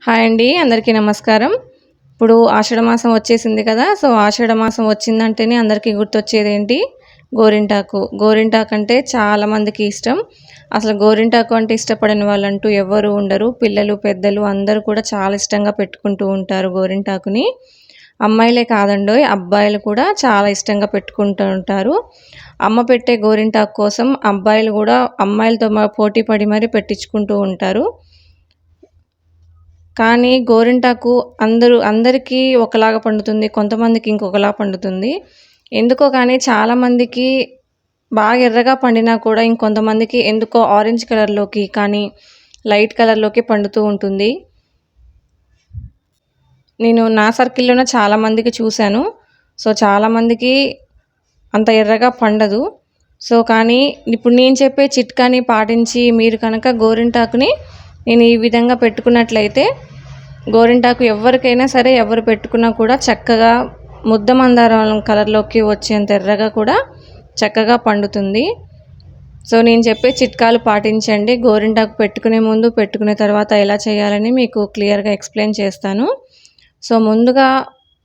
Hi అండి. అందరికీ నమస్కారం. ఇప్పుడు ఆషాఢ మాసం వచ్చేసింది కదా! సో, ఆషాఢ మాసం వచ్చిందంటేనే అందరికీ గుర్తొచ్చేదేంటి? గోరింటాకు. గోరింటాకు అంటే చాలా మందికి ఇష్టం. అసలు గోరింటాకు అంటే ఇష్టపడని వాళ్ళంటూ ఎవ్వరు ఉండరు. పిల్లలు, పెద్దలు అందరూ కూడా చాలా ఇష్టంగా పెట్టుకుంటూ ఉంటారు గోరింటాకుని. అమ్మాయిలే కాదండోయ్! అబ్బాయిలు కూడా చాలా ఇష్టంగా పెట్టుకుంటూ ఉంటారు. అమ్మ పెట్టే గోరింటాకు కోసం అబ్బాయిలు గూడా అమ్మాయిలతో పోటీ పడి మరీ పెట్టించుకుంటూ ఉంటారు. కానీ గోరింటాకు అందరికీ ఒకలాగా పండుతుంది. కొంతమందికి ఇంకొకలా పండుతుంది. ఎందుకో కానీ చాలామందికి బాగా ఎర్రగా పండినా కూడా ఇంకొంతమందికి ఎందుకో ఆరెంజ్ కలర్‌లోకి కానీ, లైట్ కలర్‌లోకి పండుతూ ఉంటుంది. నేను నా సర్కిల్‌లోనే చాలామందికి చూశాను. సో, చాలామందికి అంత ఎర్రగా పండదు. సో, కానీ ఇప్పుడు నేను చెప్పే చిట్కాని పాటించి మీరు కనుక గోరింటాకుని నేను ఈ విధంగా పెట్టుకున్నట్లయితే గోరింటాకు ఎవరికైనా సరే ఎవరు పెట్టుకున్నా కూడా చక్కగా ముద్ద మందారం కలర్‌లోకి వచ్చేంత ఎర్రగా కూడా చక్కగా పండుతుంది. సో, నేను చెప్పే చిట్కాలు పాటించండి. గోరింటాకు పెట్టుకునే ముందు, పెట్టుకునే తర్వాత ఎలా చేయాలని మీకు క్లియర్‌గా ఎక్స్‌ప్లెయిన్ చేస్తాను. సో, ముందుగా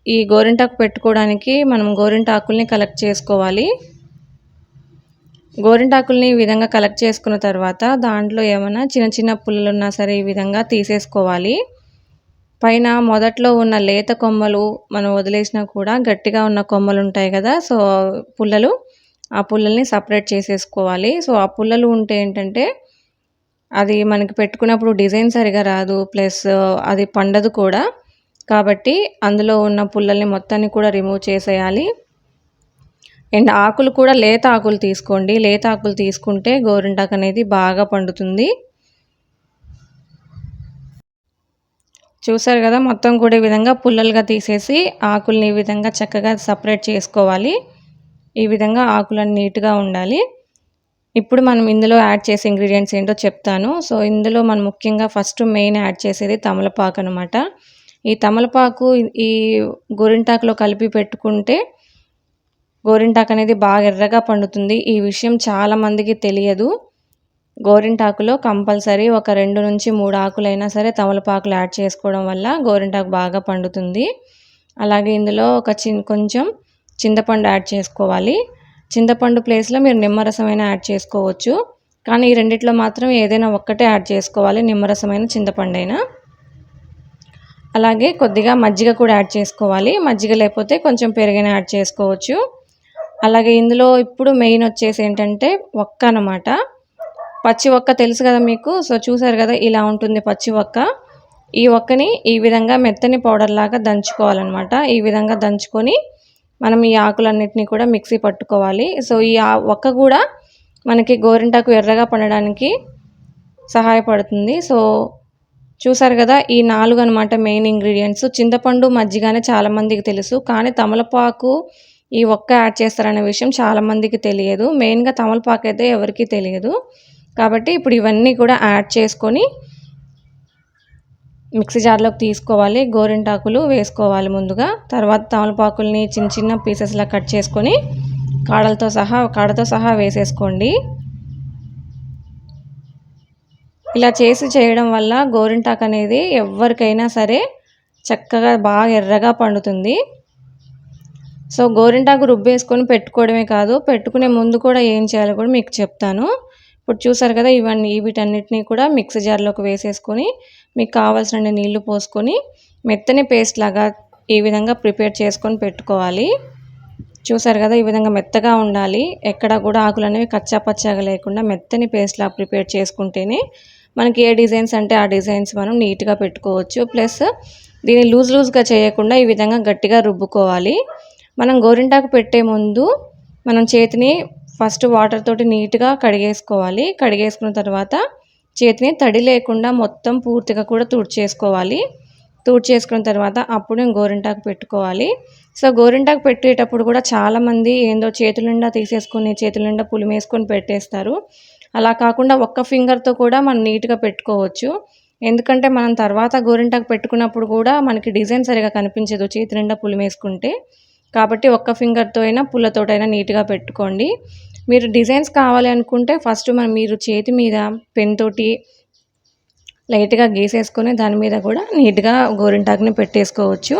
ఈ గోరింటాకు పెట్టుకోవడానికి మనం గోరింటాకుల్ని కలెక్ట్ చేసుకోవాలి. గోరింటాకుల్ని ఈ విధంగా కలెక్ట్ చేసుకున్న తర్వాత దాంట్లో ఏమన్నా చిన్న చిన్న పుల్లలున్నా సరే ఈ విధంగా తీసేసుకోవాలి. పైన మొదట్లో ఉన్న లేత కొమ్మలు మనం వదిలేసినా కూడా గట్టిగా ఉన్న కొమ్మలుంటాయి కదా! సో, పుల్లలు ఆ పుల్లల్ని సపరేట్ చేసేసుకోవాలి. సో, ఆ పుల్లలు ఉంటే ఏంటంటే అది మనకి పెట్టుకున్నప్పుడు డిజైన్ సరిగా రాదు. ప్లస్ అది పండదు కూడా. కాబట్టి అందులో ఉన్న పుల్లల్ని మొత్తాన్ని కూడా రిమూవ్ చేసేయాలి. అండ్ ఆకులు కూడా లేత ఆకులు తీసుకోండి. లేత ఆకులు తీసుకుంటే గోరింటాకు అనేది బాగా పండుతుంది. చూసారు కదా! మొత్తం కూడా ఈ విధంగా పుల్లలుగా తీసేసి ఆకుల్ని ఈ విధంగా చక్కగా సపరేట్ చేసుకోవాలి. ఈ విధంగా ఆకులన్నీ నీట్‌గా ఉండాలి. ఇప్పుడు మనం ఇందులో యాడ్ చేసే ఇంగ్రీడియెంట్స్ ఏంటో చెప్తాను. సో, ఇందులో మనం ముఖ్యంగా ఫస్ట్ మెయిన్ యాడ్ చేసేది తమలపాకు అనమాట. ఈ తమలపాకు ఈ గోరింటాకులో కలిపి పెట్టుకుంటే గోరింటాకు అనేది బాగా ఎర్రగా పండుతుంది. ఈ విషయం చాలామందికి తెలియదు. గోరింటాకులో కంపల్సరీ ఒక 2-3 ఆకులైనా సరే తమలపాకులు యాడ్ చేసుకోవడం వల్ల గోరింటాకు బాగా పండుతుంది. అలాగే ఇందులో ఒక కొంచెం చింతపండు యాడ్ చేసుకోవాలి. చింతపండు ప్లేస్‌లో మీరు నిమ్మరసమైనా యాడ్ చేసుకోవచ్చు. కానీ ఈ రెండిట్లో మాత్రం ఏదైనా ఒక్కటే యాడ్ చేసుకోవాలి. నిమ్మరసమైన చింతపండైనా. అలాగే కొద్దిగా మజ్జిగ కూడా యాడ్ చేసుకోవాలి. మజ్జిగ లేకపోతే కొంచెం పెరుగైనా యాడ్ చేసుకోవచ్చు. అలాగే ఇందులో ఇప్పుడు మెయిన్ వచ్చేసి ఏంటంటే ఒక్క అనమాట. పచ్చి ఒక్క తెలుసు కదా మీకు. సో, చూసారు కదా ఇలా ఉంటుంది పచ్చి ఒక్క. ఈ ఒక్కని ఈ విధంగా మెత్తని పౌడర్ లాగా దంచుకోవాలన్నమాట. ఈ విధంగా దంచుకొని మనం ఈ ఆకులన్నిటిని కూడా మిక్సీ పట్టుకోవాలి. సో, ఈ ఒక్క కూడా మనకి గోరింటాకు ఎర్రగా పండడానికి సహాయపడుతుంది. సో, చూసారు కదా! ఈ 4 అనమాట మెయిన్ ఇంగ్రీడియెంట్స్. చింతపండు, మజ్జిగనే చాలామందికి తెలుసు. కానీ తమలపాకు ఈ ఒక్క యాడ్ చేస్తారనే విషయం చాలామందికి తెలియదు. మెయిన్‌గా తమలపాకు అయితే ఎవరికీ తెలియదు. కాబట్టి ఇప్పుడు ఇవన్నీ కూడా యాడ్ చేసుకొని మిక్సీ జార్‌లోకి తీసుకోవాలి. గోరింటాకులు వేసుకోవాలి ముందుగా. తర్వాత తమలపాకుల్ని చిన్న చిన్న పీసెస్‌లా కట్ చేసుకొని కాడతో సహా వేసేసుకోండి. ఇలా చేయడం వల్ల గోరింటాకు అనేది ఎవ్వరికైనా సరే చక్కగా బాగా ఎర్రగా పండుతుంది. సో, గోరింటాకు రుబ్బేసుకొని పెట్టుకోవడమే కాదు, పెట్టుకునే ముందు కూడా ఏం చేయాలో కూడా మీకు చెప్తాను. ఇప్పుడు చూసారు కదా! వీటన్నిటిని కూడా మిక్సీ జార్‌లోకి వేసేసుకొని మీకు కావాల్సినన్ని నీళ్లు పోసుకొని మెత్తని పేస్ట్ లాగా ఈ విధంగా ప్రిపేర్ చేసుకొని పెట్టుకోవాలి. చూసారు కదా! ఈ విధంగా మెత్తగా ఉండాలి. ఎక్కడ కూడా ఆకులనేవి కచ్చా పచ్చాగా లేకుండా మెత్తని పేస్ట్‌లా ప్రిపేర్ చేసుకుంటేనే మనకి ఏ డిజైన్స్ అంటే ఆ డిజైన్స్ మనం నీట్‌గా పెట్టుకోవచ్చు. ప్లస్ దీన్ని లూజ్‌గా చేయకుండా ఈ విధంగా గట్టిగా రుబ్బుకోవాలి. మనం గోరింటాకు పెట్టే ముందు మనం చేతిని ఫస్ట్ వాటర్ తోటి నీట్‌గా కడిగేసుకోవాలి. కడిగేసుకున్న తర్వాత చేతిని తడి లేకుండా మొత్తం పూర్తిగా కూడా తుడిచేసుకోవాలి. తుడిచేసుకున్న తర్వాత అప్పుడు గోరింటాకు పెట్టుకోవాలి. సో, గోరింటాకు పెట్టేటప్పుడు కూడా చాలామంది ఏందో చేతుల నిండా తీసేసుకొని చేతుల నిండా పులిమేసుకొని పెట్టేస్తారు. అలా కాకుండా ఒక్క ఫింగర్‌తో కూడా మనం నీట్‌గా పెట్టుకోవచ్చు. ఎందుకంటే మనం తర్వాత గోరింటాకు పెట్టుకున్నప్పుడు కూడా మనకి డిజైన్ సరిగా కనిపించదు చేతి నిండా పులిమేసుకుంటే. కాబట్టి ఒక్క ఫింగర్‌తో అయినా పుల్లతోటైనా నీట్‌గా పెట్టుకోండి. మీరు డిజైన్స్ కావాలి అనుకుంటే ఫస్ట్ మీరు చేతి మీద పెన్ తోటి లైట్‌గా గీసేసుకొని దాని మీద కూడా నీట్‌గా గోరింటాకుని పెట్టేసుకోవచ్చు.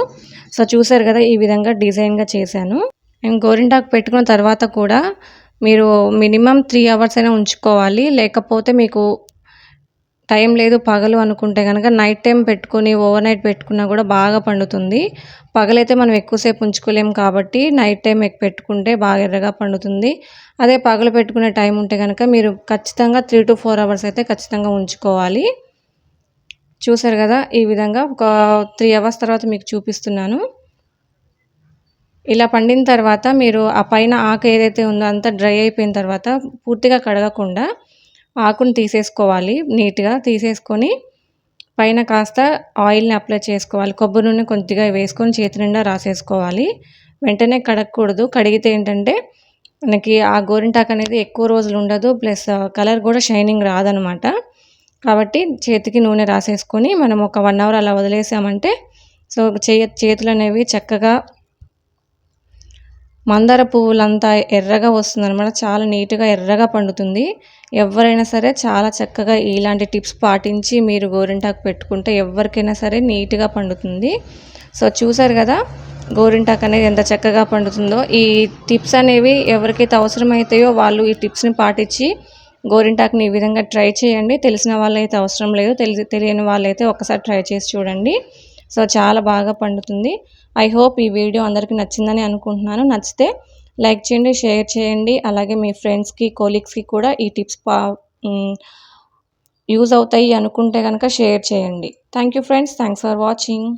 సో, చూసారు కదా! ఈ విధంగా డిజైన్‌గా చేశాను. అండ్ గోరింటాకు పెట్టుకున్న తర్వాత కూడా మీరు మినిమమ్ 3 అవర్స్ అయినా ఉంచుకోవాలి. లేకపోతే మీకు టైం లేదు పగలు అనుకుంటే గనక నైట్ టైమ్ పెట్టుకొని ఓవర్ నైట్ పెట్టుకున్నా కూడా బాగా పండుతుంది. పగలైతే మనం ఎక్కువసేపు ఉంచుకోలేం కాబట్టి నైట్ టైమ్ పెట్టుకుంటే బాగా ఎర్రగా పండుతుంది. అదే పగలు పెట్టుకునే టైం ఉంటే గనక మీరు ఖచ్చితంగా 3-4 అవర్స్ అయితే ఖచ్చితంగా ఉంచుకోవాలి. చూసారు కదా! ఈ విధంగా ఒక 3 అవర్స్ తర్వాత మీకు చూపిస్తున్నాను. ఇలా పండిన తర్వాత మీరు ఆ పైన ఆకు ఏదైతే ఉందో అంతా డ్రై అయిపోయిన తర్వాత పూర్తిగా కడగకుండా ఆకుని తీసేసుకోవాలి. నీట్‌గా తీసేసుకొని పైన కాస్త ఆయిల్‌ని అప్లై చేసుకోవాలి. కొబ్బరి నూనె కొద్దిగా వేసుకొని చేతి నిండా రాసేసుకోవాలి. వెంటనే కడగకూడదు. కడిగితే ఏంటంటే మనకి ఆ గోరింటాకు అనేది ఎక్కువ రోజులు ఉండదు. ప్లస్ కలర్ కూడా షైనింగ్ రాదనమాట. కాబట్టి చేతికి నూనె రాసేసుకొని మనం ఒక 1 అవర్ అలా వదిలేసామంటే సో, చేతులనేవి చక్కగా మందార పువ్వులంతా ఎర్రగా వస్తుందనమాట. చాలా నీట్‌గా ఎర్రగా పండుతుంది. ఎవ్వరైనా సరే చాలా చక్కగా ఇలాంటి టిప్స్ పాటించి మీరు గోరింటాకు పెట్టుకుంటే ఎవ్వరికైనా సరే నీట్‌గా పండుతుంది. సో, చూసారు కదా! గోరింటాకు అనేది ఎంత చక్కగా పండుతుందో. ఈ టిప్స్ అనేవి ఎవరికైతే అవసరమైతాయో వాళ్ళు ఈ టిప్స్‌ని పాటించి గోరింటాకుని ఈ విధంగా ట్రై చేయండి. తెలిసిన వాళ్ళైతే అవసరం లేదు. తెలియని వాళ్ళైతే ఒక్కసారి ట్రై చేసి చూడండి. సో, చాలా బాగా పండుతుంది. ఐ హోప్ ఈ వీడియో అందరికీ నచ్చిందని అనుకుంటున్నాను. నచ్చితే లైక్ చేయండి, షేర్ చేయండి. అలాగే మీ ఫ్రెండ్స్‌కి, కొలీగ్స్‌కి కూడా ఈ టిప్స్ యూజ్ అవుతాయి అనుకుంటే గనక షేర్ చేయండి. Thank you friends. Thanks for watching.